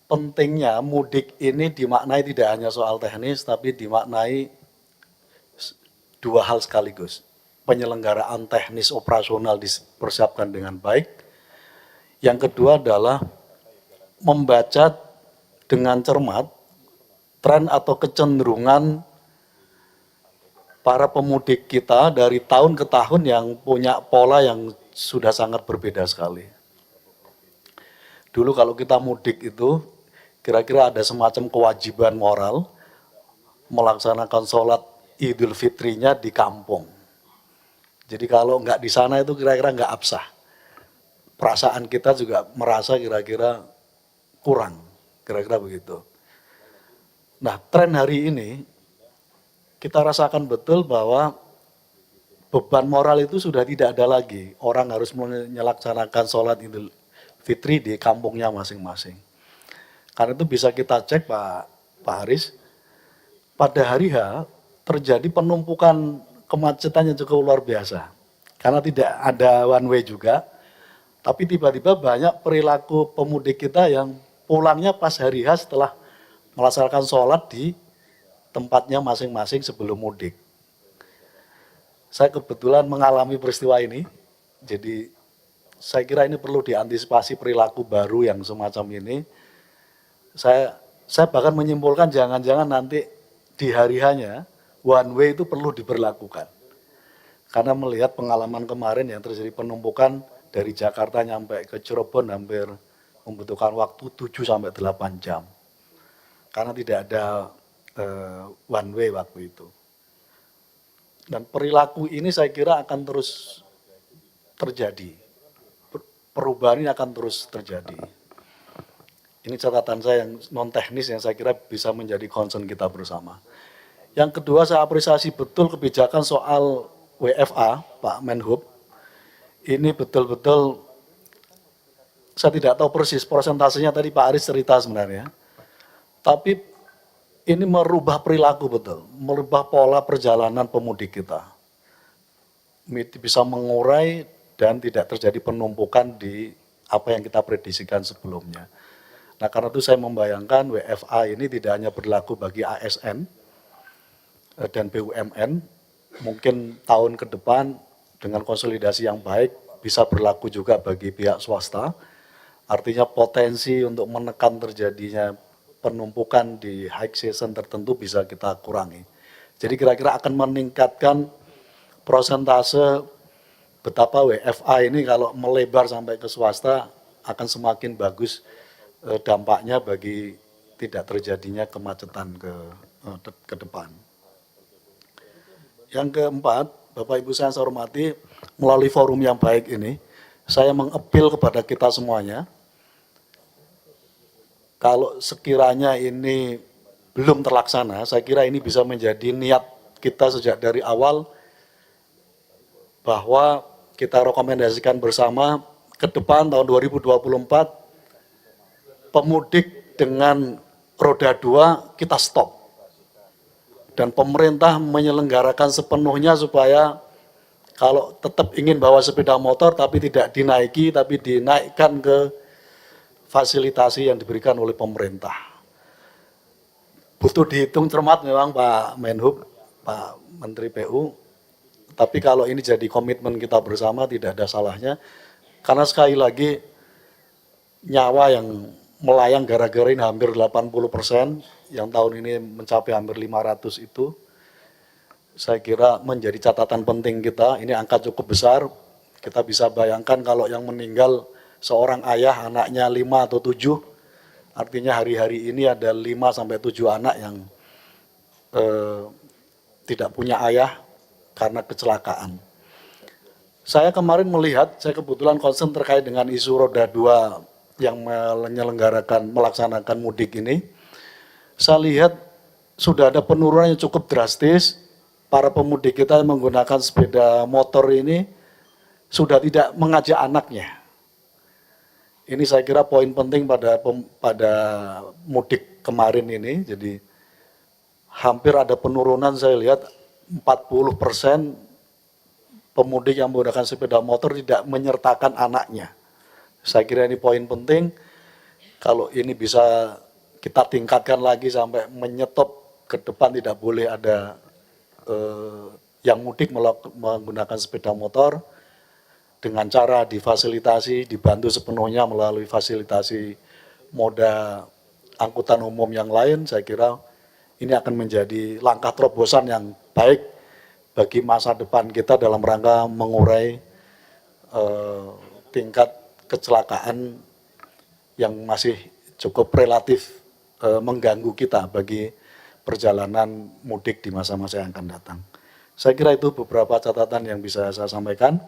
pentingnya mudik ini dimaknai tidak hanya soal teknis, tapi dimaknai dua hal sekaligus. Penyelenggaraan teknis operasional dipersiapkan dengan baik. Yang kedua adalah membaca dengan cermat tren atau kecenderungan para pemudik kita dari tahun ke tahun yang punya pola yang sudah sangat berbeda sekali. Dulu kalau kita mudik itu, kira-kira ada semacam kewajiban moral melaksanakan sholat Idul Fitrinya di kampung. Jadi kalau nggak di sana itu kira-kira nggak absah. Perasaan kita juga merasa kira-kira kurang, kira-kira begitu. Nah, tren hari ini kita rasakan betul bahwa beban moral itu sudah tidak ada lagi. Orang harus melaksanakan sholat Idul Fitri di kampungnya masing-masing. Karena itu bisa kita cek Pak Haris, pada hari H terjadi penumpukan kemacetan yang cukup luar biasa. Karena tidak ada one way juga, tapi tiba-tiba banyak perilaku pemudik kita yang pulangnya pas hari H setelah melaksanakan sholat di tempatnya masing-masing sebelum mudik. Saya kebetulan mengalami peristiwa ini, jadi saya kira ini perlu diantisipasi perilaku baru yang semacam ini. Saya bahkan menyimpulkan jangan-jangan nanti di hari hanya one way itu perlu diberlakukan. Karena melihat pengalaman kemarin yang terjadi penumpukan dari Jakarta nyampe ke Cirebon hampir membutuhkan waktu 7 sampai 8 jam. Karena tidak ada one way waktu itu. Dan perilaku ini saya kira akan terus terjadi. Perubahan ini akan terus terjadi. Ini catatan saya yang non teknis yang saya kira bisa menjadi concern kita bersama. Yang kedua, saya apresiasi betul kebijakan soal WFA, Pak Menhub. Ini betul-betul, saya tidak tahu persis persentasenya tadi Pak Aris cerita sebenarnya. Tapi ini merubah perilaku betul, merubah pola perjalanan pemudik kita. Bisa mengurai dan tidak terjadi penumpukan di apa yang kita prediksikan sebelumnya. Nah, karena itu saya membayangkan WFA ini tidak hanya berlaku bagi ASN dan BUMN, mungkin tahun ke depan dengan konsolidasi yang baik bisa berlaku juga bagi pihak swasta. Artinya potensi untuk menekan terjadinya penumpukan di high season tertentu bisa kita kurangi. Jadi kira-kira akan meningkatkan prosentase betapa WFA ini kalau melebar sampai ke swasta akan semakin bagus dampaknya bagi tidak terjadinya kemacetan ke depan. Yang keempat, Bapak Ibu saya hormati, melalui forum yang baik ini, saya mengepil kepada kita semuanya, kalau sekiranya ini belum terlaksana, saya kira ini bisa menjadi niat kita sejak dari awal bahwa kita rekomendasikan bersama ke depan tahun 2024 pemudik dengan roda 2 kita stop. Dan pemerintah menyelenggarakan sepenuhnya supaya kalau tetap ingin bawa sepeda motor tapi tidak dinaiki, tapi dinaikkan ke fasilitasi yang diberikan oleh pemerintah. Butuh dihitung cermat memang Pak Menhub, Pak Menteri PU, tapi kalau ini jadi komitmen kita bersama tidak ada salahnya, karena sekali lagi nyawa yang melayang gara-gara ini hampir 80%, yang tahun ini mencapai hampir 500 itu, saya kira menjadi catatan penting kita, ini angka cukup besar, kita bisa bayangkan kalau yang meninggal seorang ayah, anaknya 5 atau 7, artinya hari-hari ini ada 5 sampai 7 anak yang tidak punya ayah karena kecelakaan. Saya kemarin melihat, saya kebetulan concern terkait dengan isu roda 2 yang melaksanakan mudik ini, saya lihat sudah ada penurunan yang cukup drastis, para pemudik kita yang menggunakan sepeda motor ini sudah tidak mengajak anaknya. Ini saya kira poin penting pada mudik kemarin ini, jadi hampir ada penurunan saya lihat 40% pemudik yang menggunakan sepeda motor tidak menyertakan anaknya. Saya kira ini poin penting, Kalau ini bisa kita tingkatkan lagi sampai menyetop ke depan, tidak boleh ada yang mudik menggunakan sepeda motor, dengan cara difasilitasi, dibantu sepenuhnya melalui fasilitasi moda angkutan umum yang lain, saya kira ini akan menjadi langkah terobosan yang baik bagi masa depan kita dalam rangka mengurai tingkat kecelakaan yang masih cukup relatif mengganggu kita bagi perjalanan mudik di masa-masa yang akan datang. Saya kira itu beberapa catatan yang bisa saya sampaikan.